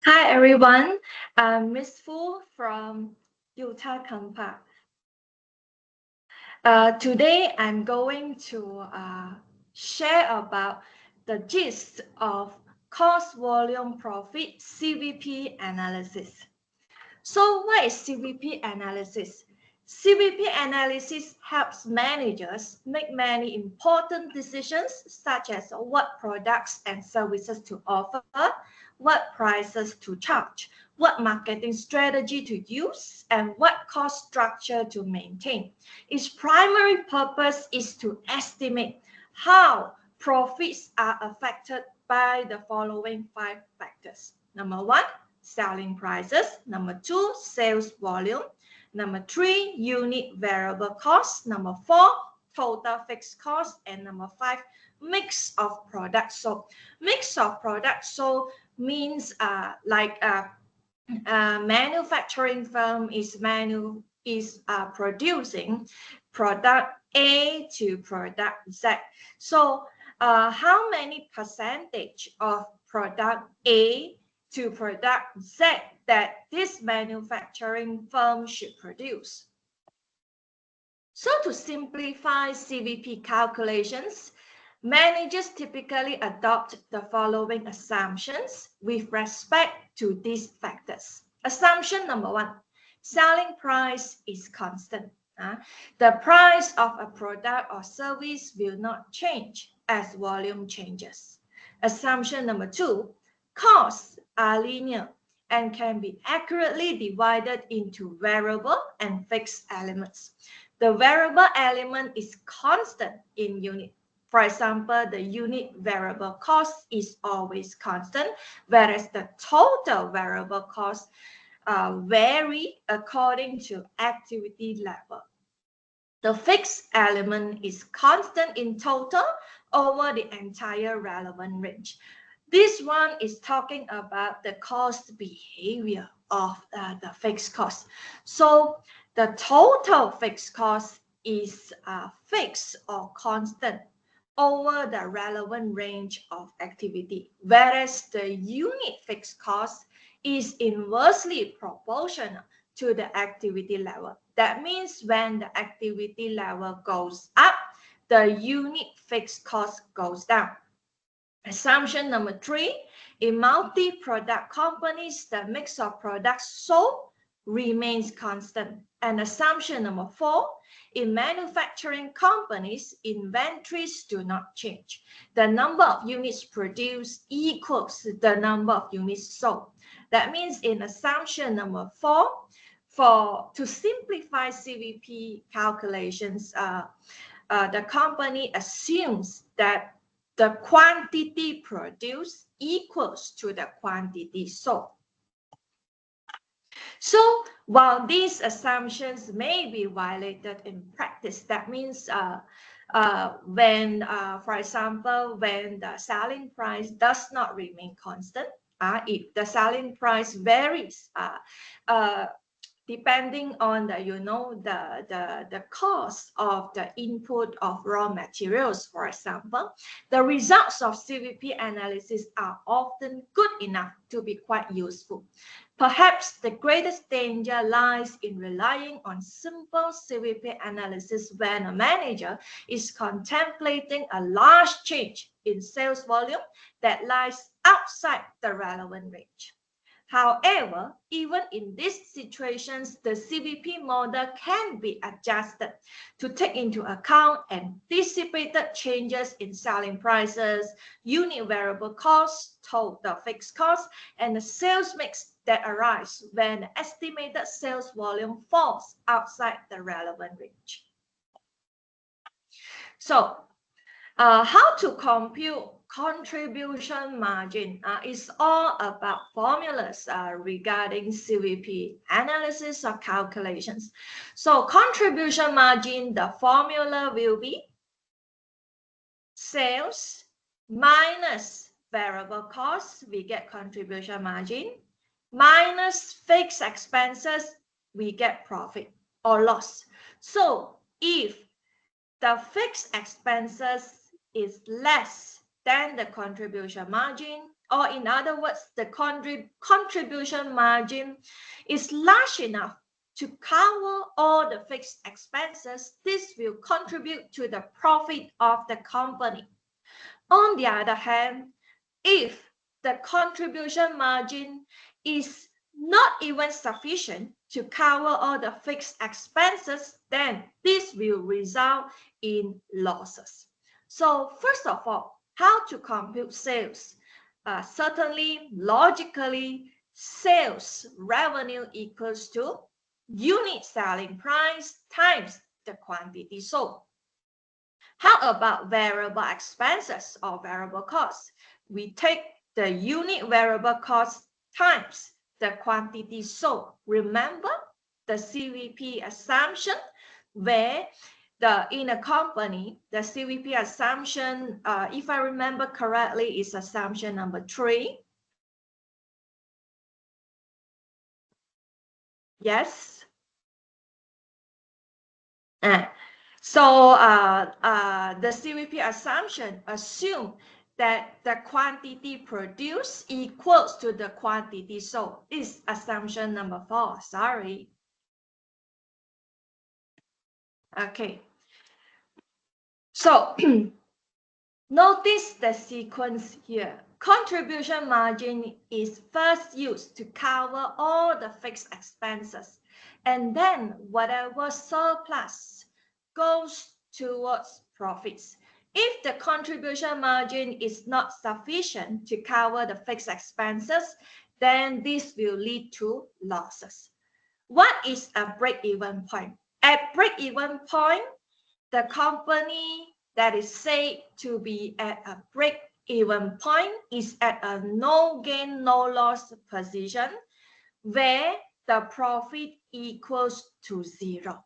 Hi everyone, I'm Miss Fu from Utah Kampa. Today I'm going to share about the gist of cost volume profit CVP analysis. So what is CVP analysis? CVP analysis helps managers make many important decisions such as what products and services to offer, what prices to charge, what marketing strategy to use, and what cost structure to maintain. Its primary purpose is to estimate how profits are affected by the following 5 factors. Number 1, selling prices. Number 2, sales volume. Number 3, unit variable cost. Number 4, total fixed cost. And number 5, mix of products sold. Mix of products sold means manufacturing firm is producing product A to product Z. So how many percentage of product A to product Z that this manufacturing firm should produce? So to simplify CVP calculations, managers typically adopt the following assumptions with respect to these factors. Assumption number 1, selling price is constant. The price of a product or service will not change as volume changes. Assumption number 2, costs are linear and can be accurately divided into variable and fixed elements. The variable element is constant in unit. For example, the unit variable cost is always constant, whereas the total variable cost vary according to activity level. The fixed element is constant in total over the entire relevant range. This one is talking about the cost behavior of the fixed cost. So the total fixed cost is fixed or constant over the relevant range of activity, whereas the unit fixed cost is inversely proportional to the activity level. That means when the activity level goes up, the unit fixed cost goes down. Assumption number 3, in multi-product companies, the mix of products sold remains constant. And assumption number 4, in manufacturing companies, inventories do not change. The number of units produced equals the number of units sold. That means in assumption number 4, to simplify CVP calculations, the company assumes that the quantity produced equals to the quantity sold. So while these assumptions may be violated in practice, that means for example, when the selling price does not remain constant, if the selling price varies depending on the cost of the input of raw materials, for example, the results of CVP analysis are often good enough to be quite useful. Perhaps the greatest danger lies in relying on simple CVP analysis when a manager is contemplating a large change in sales volume that lies outside the relevant range. However, even in these situations, the CVP model can be adjusted to take into account anticipated changes in selling prices, unit variable costs, total fixed costs, and the sales mix that arise when the estimated sales volume falls outside the relevant range. So, how to compute contribution margin is all about formulas regarding CVP analysis or calculations. So contribution margin, the formula will be sales minus variable costs, we get contribution margin, minus fixed expenses, we get profit or loss. So if the fixed expenses is less than the contribution margin, or in other words, the contribution margin is large enough to cover all the fixed expenses, this will contribute to the profit of the company. On the other hand, if the contribution margin is not even sufficient to cover all the fixed expenses, then this will result in losses. So first of all, how to compute sales? Certainly, logically, sales revenue equals to unit selling price times the quantity sold. How about variable expenses or variable costs? We take the unit variable cost times the quantity sold. Remember the CVP assumption, where in a company, the CVP assumption, if I remember correctly, is assumption number 3. Yes. So the CVP assumption assume that the quantity produced equals to the quantity sold. Is assumption number 4. Sorry. Okay. So notice the sequence here. Contribution margin is first used to cover all the fixed expenses, and then whatever surplus goes towards profits. If the contribution margin is not sufficient to cover the fixed expenses, then this will lead to losses. What is a break-even point? At break-even point, the company that is said to be at a break-even point is at a no gain, no loss position where the profit equals to 0.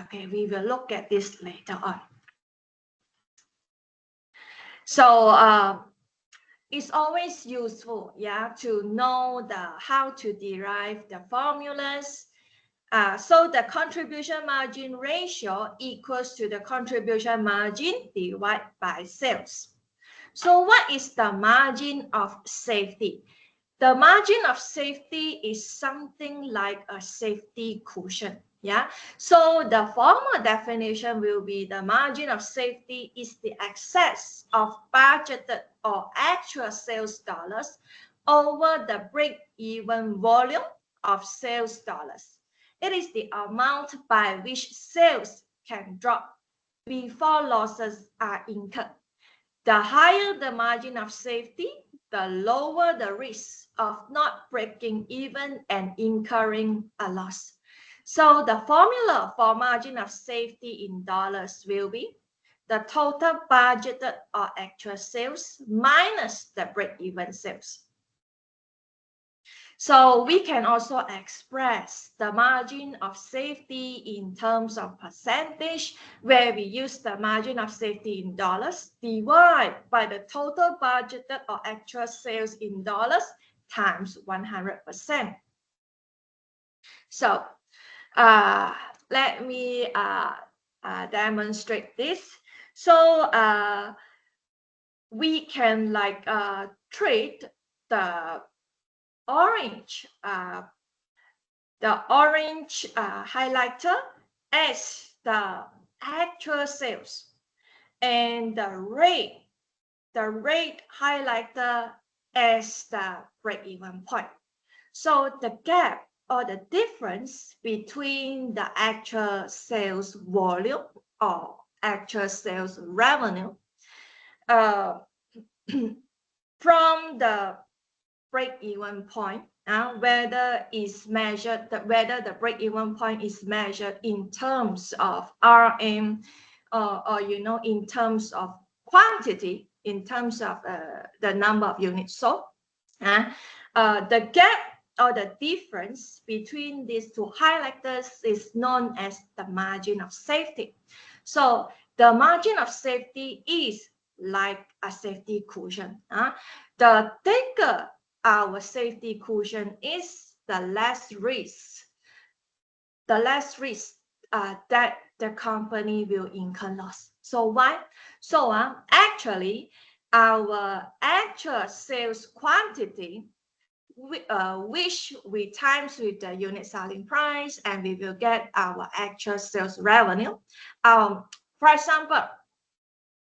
Okay, we will look at this later on. So it's always useful, to know how to derive the formulas. So the contribution margin ratio equals to the contribution margin divided by sales. So what is the margin of safety? The margin of safety is something like a safety cushion. So the formal definition will be the margin of safety is the excess of budgeted or actual sales dollars over the break-even volume of sales dollars. It is the amount by which sales can drop before losses are incurred. The higher the margin of safety, the lower the risk of not breaking even and incurring a loss. So the formula for margin of safety in dollars will be the total budgeted or actual sales minus the break-even sales. So we can also express the margin of safety in terms of percentage, where we use the margin of safety in dollars divided by the total budgeted or actual sales in dollars times 100%. So let me demonstrate this. So we can treat the orange highlighter as the actual sales, and the red highlighter as the break-even point. So the gap or the difference between the actual sales volume or actual sales revenue from the break-even point, whether the break-even point is measured in terms of RM or in terms of quantity, in terms of the number of units sold. The gap or the difference between these two highlighters is known as the margin of safety. So the margin of safety is like a safety cushion. The thicker our safety cushion is, the less risk that the company will incur loss. So why? So actually, our actual sales quantity, which we times with the unit selling price, and we will get our actual sales revenue. For example,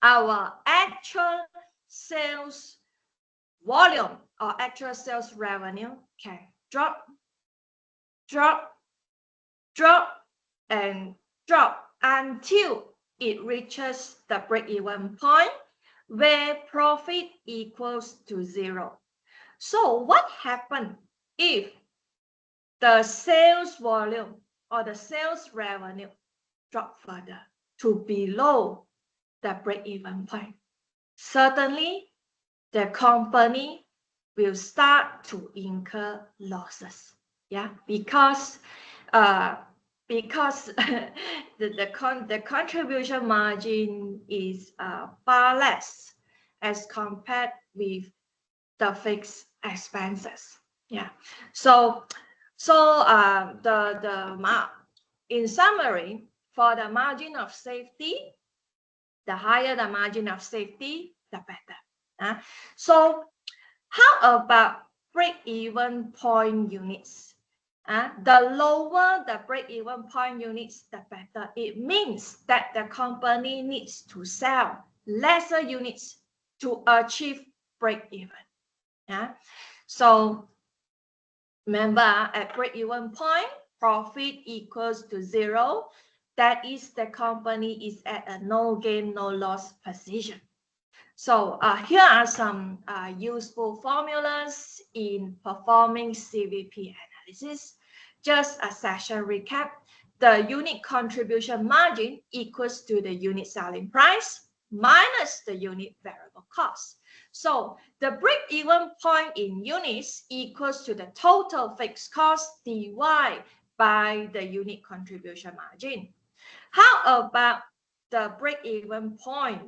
our actual sales volume or actual sales revenue can drop, and drop until it reaches the break-even point where profit equals to 0. So what happens if the sales volume or the sales revenue drop further to below the break-even point? Certainly, the company will start to incur losses. Yeah, because the contribution margin is far less as compared with the fixed expenses. Yeah, so in summary, for the margin of safety, the higher the margin of safety, the better. So how about break-even point units? The lower the break-even point units, the better. It means that the company needs to sell lesser units to achieve break-even. So remember, at break-even point, profit equals to 0. That is, the company is at a no gain, no loss position. So here are some useful formulas in performing CVP analysis. Just a session recap. The unit contribution margin equals to the unit selling price minus the unit variable cost. So the break-even point in units equals to the total fixed cost divided by the unit contribution margin. How about the break-even point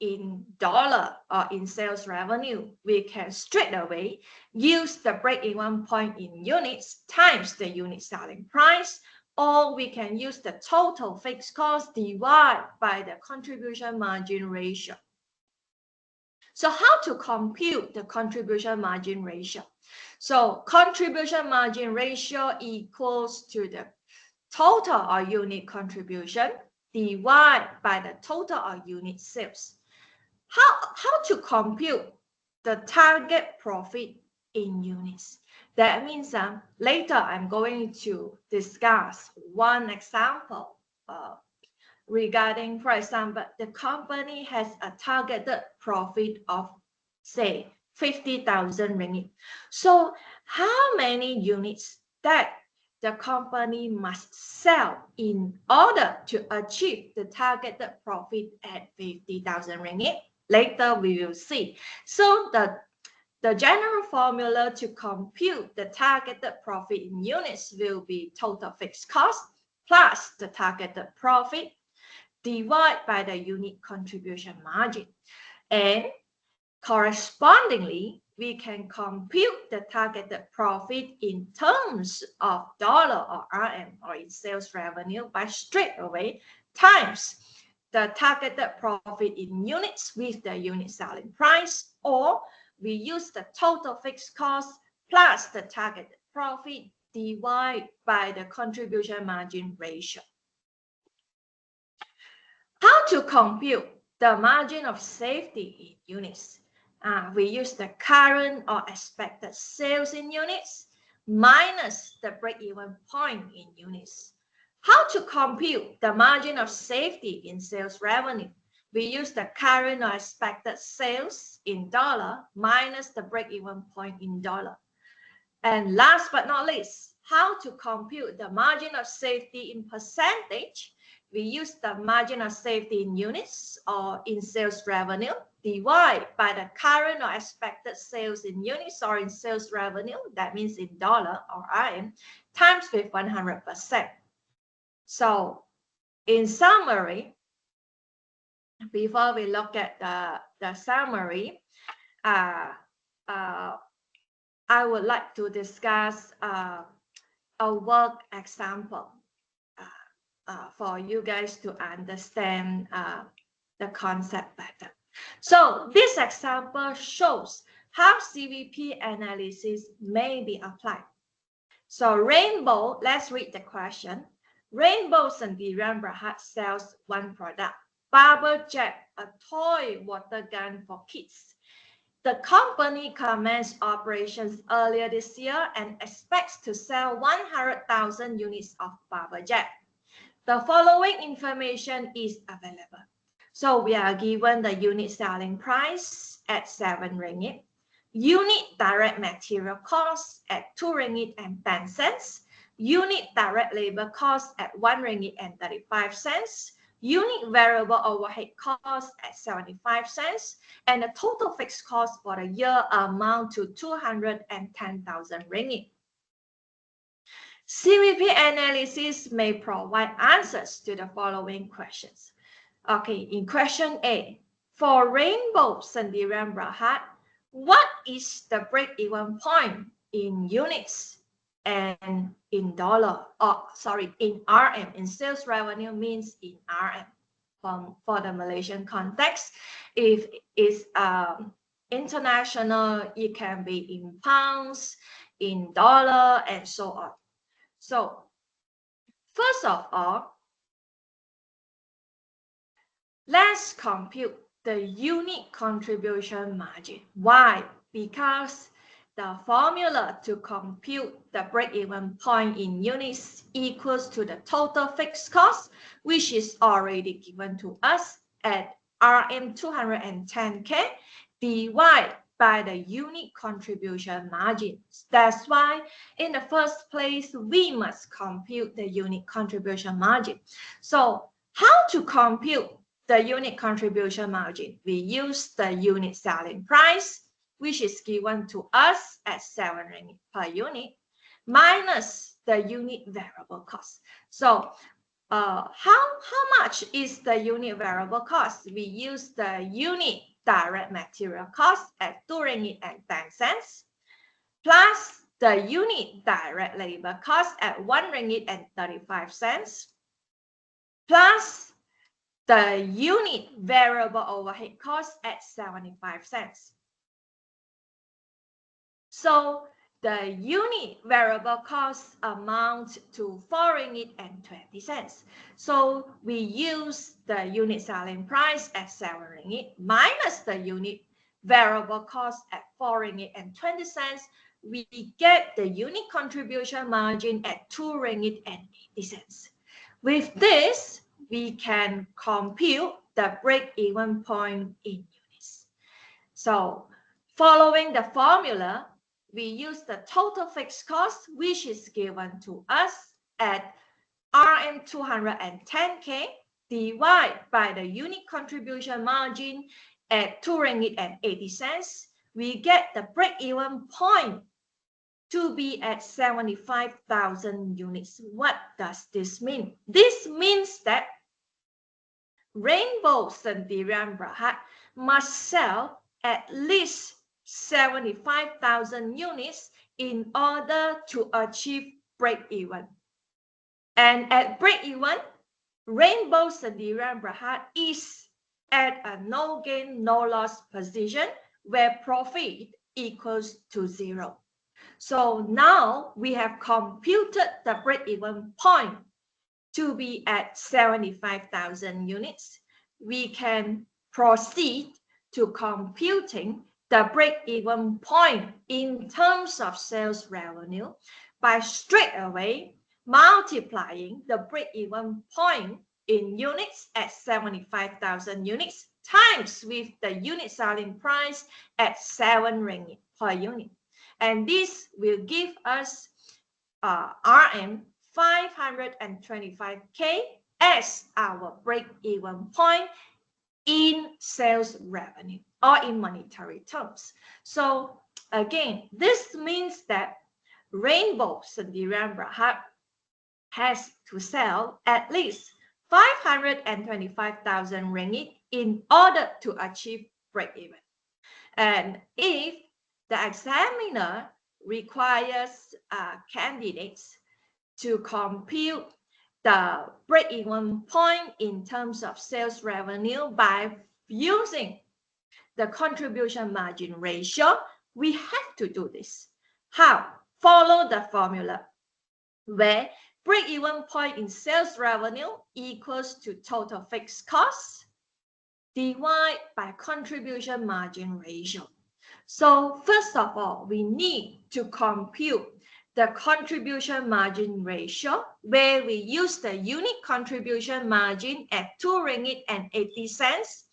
in dollar or in sales revenue? We can straight away use the break-even point in units times the unit selling price, or we can use the total fixed cost divided by the contribution margin ratio. So how to compute the contribution margin ratio? So contribution margin ratio equals to the total or unit contribution divided by the total or unit sales. How to compute the target profit in units? That means later I'm going to discuss one example regarding, for example, the company has a targeted profit of, say, 50,000 ringgit. So how many units that the company must sell in order to achieve the targeted profit at 50,000 ringgit? Later we will see. So the general formula to compute the targeted profit in units will be total fixed cost plus the targeted profit divided by the unit contribution margin. And correspondingly, we can compute the targeted profit in terms of dollar or RM or in sales revenue by straight away times the targeted profit in units with the unit selling price, or we use the total fixed cost plus the targeted profit divided by the contribution margin ratio. How to compute the margin of safety in units? We use the current or expected sales in units minus the break-even point in units. How to compute the margin of safety in sales revenue? We use the current or expected sales in dollar minus the break-even point in dollar. And last but not least, how to compute the margin of safety in percentage? We use the margin of safety in units or in sales revenue divided by the current or expected sales in units or in sales revenue, that means in dollar or RM, times with 100%. So in summary, before we look at the summary, I would like to discuss a work example for you guys to understand the concept better. So this example shows how CVP analysis may be applied. So Rainbow, let's read the question. Rainbow Sendirian Berhad sells one product, Bubble Jet, a toy water gun for kids. The company commenced operations earlier this year and expects to sell 100,000 units of Bubble Jet. The following information is available. So we are given the unit selling price at 7 ringgit, unit direct material cost at 2 ringgit and 10 cents, unit direct labor cost at 1 ringgit and 35 cents, unit variable overhead cost at 75 cents, and the total fixed cost for the year amount to 210,000 ringgit. CVP analysis may provide answers to the following questions. Okay, in question A, for Rainbow Sendirian Berhad, what is the break-even point in units and in dollar? Oh, sorry, in RM, in sales revenue means in RM. For the Malaysian context, if it's international, it can be in pounds, in dollar, and so on. So, first of all, let's compute the unit contribution margin. Why? Because the formula to compute the break-even point in units equals to the total fixed cost, which is already given to us at RM 210K divided by the unit contribution margin. That's why in the first place, we must compute the unit contribution margin. So how to compute the unit contribution margin? We use the unit selling price, which is given to us at 7 ringgit per unit, minus the unit variable cost. So how much is the unit variable cost? We use the unit direct material cost at 2 ringgit and 10 cents, plus the unit direct labor cost at 1 ringgit and 35 cents, plus the unit variable overhead cost at 75 cents. So the unit variable cost amount to 4 ringgit and 20 cents. So we use the unit selling price at 7 ringgit minus the unit variable cost at 4 ringgit and 20 cents. We get the unit contribution margin at 2 ringgit and 80 cents. With this, we can compute the break-even point in units. So following the formula, we use the total fixed cost, which is given to us at RM 210K divided by the unit contribution margin at 2 ringgit and 80 cents. We get the break-even point to be at 75,000 units. What does this mean? This means that Rainbow Sendirian Berhad must sell at least 75,000 units in order to achieve break-even. And at break-even, Rainbow Sendirian Berhad is at a no gain, no loss position where profit equals to 0. So now we have computed the break-even point to be at 75,000 units. We can proceed to computing the break-even point in terms of sales revenue by straight away multiplying the break-even point in units at 75,000 units times with the unit selling price at 7 ringgit per unit. And this will give us RM 525K as our break-even point in sales revenue or in monetary terms. So again, this means that Rainbow Sendirian Berhad has to sell at least 525,000 ringgit in order to achieve break-even. And if the examiner requires candidates to compute the break-even point in terms of sales revenue by using the contribution margin ratio, we have to do this. How? Follow the formula where break-even point in sales revenue equals to total fixed costs divided by contribution margin ratio. So first of all, we need to compute the contribution margin ratio, where we use the unit contribution margin at 2 ringgit and 80 cents,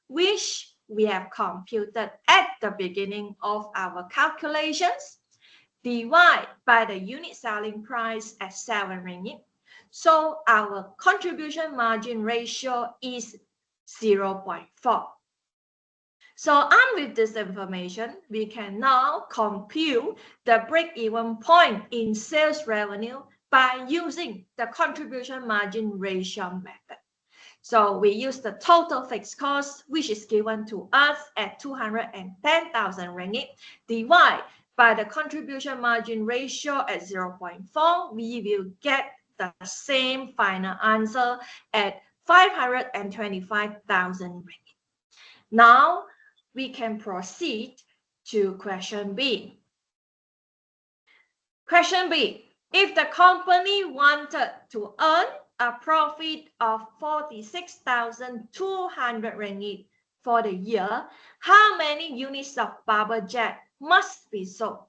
which we have computed at the beginning of our calculations, divided by the unit selling price at 7 ringgit. So our contribution margin ratio is 0.4. So armed with this information, we can now compute the break-even point in sales revenue by using the contribution margin ratio method. So we use the total fixed cost, which is given to us at 210,000 ringgit, divided by the contribution margin ratio at 0.4. We will get the same final answer at 525,000 ringgit. Now, we can proceed to question B. Question B. If the company wanted to earn a profit of 46,200 ringgit for the year, how many units of bubble jet must be sold?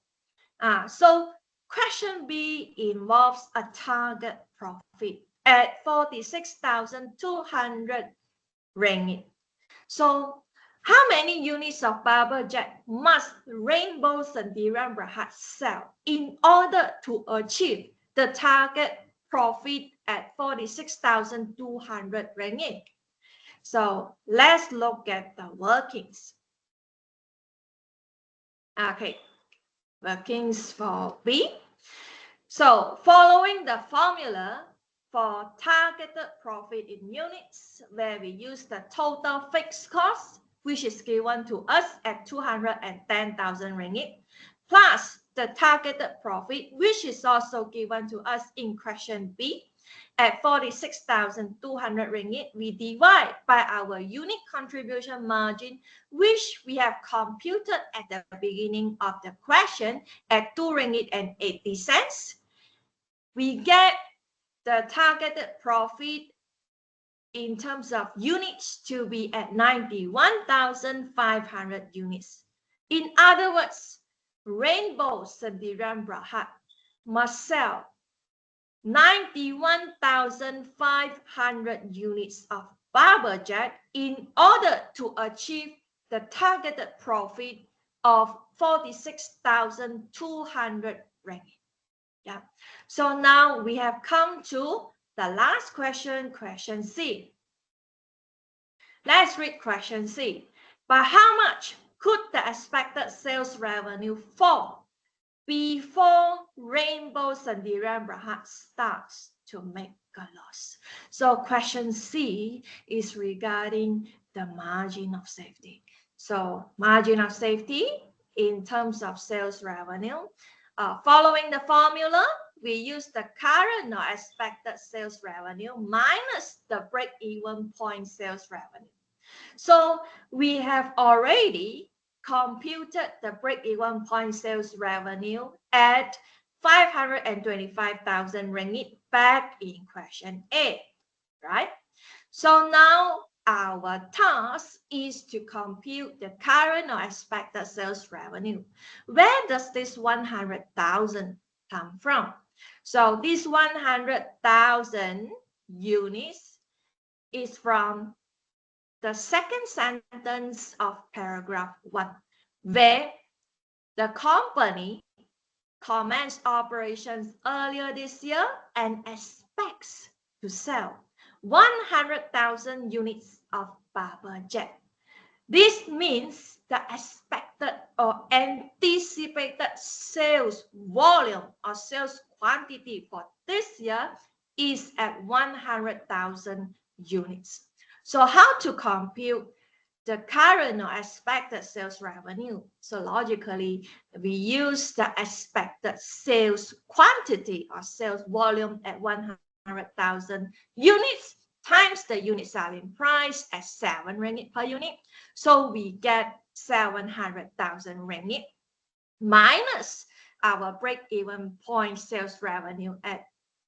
So question B involves a target profit at 46,200 ringgit. So how many units of bubble jet must Rainbow Sendirian Berhad sell in order to achieve the target profit at 46,200 ringgit? So let's look at the workings. Okay, workings for B. So following the formula for targeted profit in units, where we use the total fixed cost, which is given to us at 210,000 ringgit, plus the targeted profit, which is also given to us in question B at 46,200 ringgit, we divide by our unit contribution margin, which we have computed at the beginning of the question at 2 ringgit and 80 cents. We get the targeted profit in terms of units to be at 91,500 units. In other words, Rainbow Sendirian Berhad must sell 91,500 units of bubble jet in order to achieve the targeted profit of 46,200 ringgit. Yeah. So now we have come to the last question, question C. Let's read question C. By how much could the expected sales revenue fall before Rainbow Sendirian Berhad starts to make a loss? So question C is regarding the margin of safety. So margin of safety in terms of sales revenue. Following the formula, we use the current or expected sales revenue minus the break-even point sales revenue. So we have already computed the break-even point sales revenue at 525,000 ringgit back in question A, right? So now our task is to compute the current or expected sales revenue. Where does this 100,000 come from? So this 100,000 units is from the second sentence of paragraph 1, where the company commenced operations earlier this year and expects to sell 100,000 units of bubble jet. This means the expected or anticipated sales volume or sales quantity for this year is at 100,000 units. So how to compute the current or expected sales revenue? So logically, we use the expected sales quantity or sales volume at 100,000 units times the unit selling price at 7 ringgit per unit. So we get 700,000 ringgit minus our break-even point sales revenue at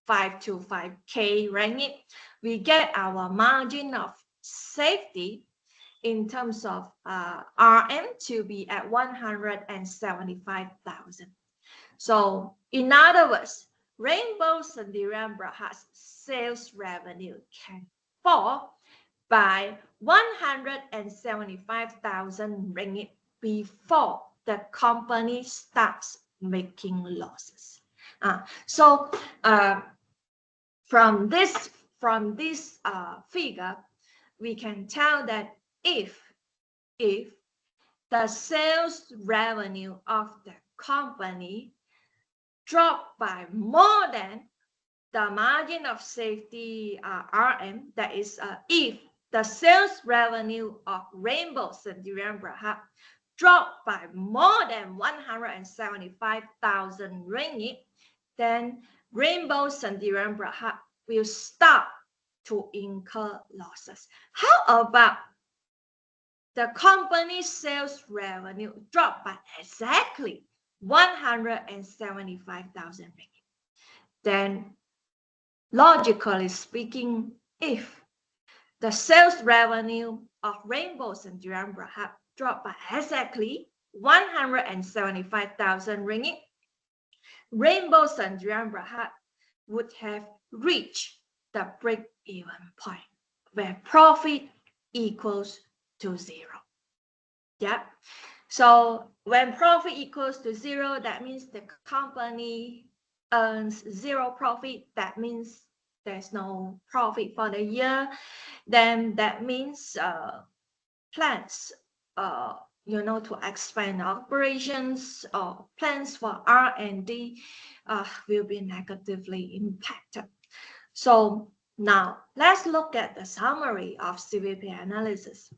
525K ringgit. We get our margin of safety in terms of RM to be at 175,000. So in other words, Rainbow Sendirian Berhad's sales revenue can fall by 175,000 ringgit before the company starts making losses. From this figure, we can tell that if the sales revenue of the company drop by more than the margin of safety RM, that is, if the sales revenue of Rainbow Sendirian Berhad drop by more than 175,000 ringgit, then Rainbow Sendirian Berhad will start to incur losses. How about the company's sales revenue drop by exactly 175,000 ringgit? Then, logically speaking, if the sales revenue of Rainbow Sendirian Berhad dropped by exactly 175,000 ringgit, Rainbow Sendirian Berhad would have reached the break-even point where profit equals to 0. Yeah. So when profit equals to 0, that means the company earns 0 profit. That means there's no profit for the year. Then that means plans to expand operations or plans for R&D will be negatively impacted. So now let's look at the summary of CVP analysis.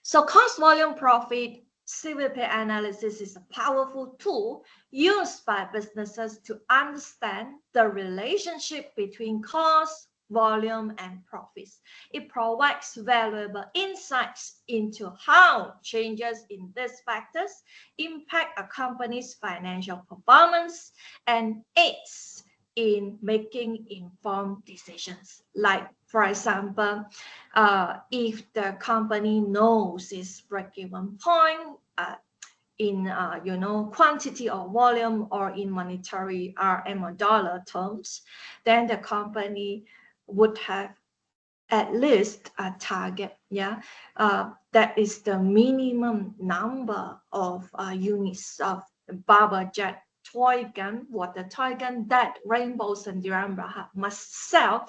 So cost volume profit CVP analysis is a powerful tool used by businesses to understand the relationship between cost, volume, and profits. It provides valuable insights into how changes in these factors impact a company's financial performance and aids in making informed decisions. Like, for example, if the company knows its break-even point in quantity or volume or in monetary RM or dollar terms, then the company would have at least a target, that is the minimum number of units of bubble jet toy gun, water toy gun that Rainbow Sendirian Berhad must sell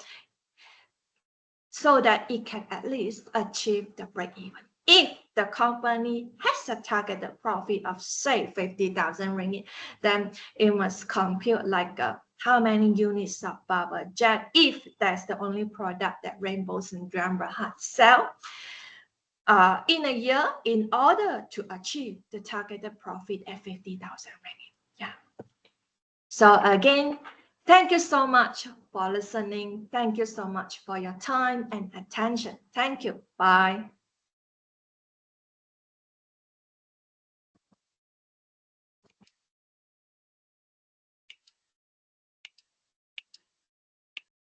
so that it can at least achieve the break-even. If the company has a targeted profit of, say, 50,000 ringgit, then it must compute like how many units of bubble jet, if that's the only product that Rainbow Sendirian Berhad sell in a year, in order to achieve the targeted profit at 50,000 ringgit. Yeah. So again, thank you so much for listening. Thank you so much for your time and attention. Thank you. Bye.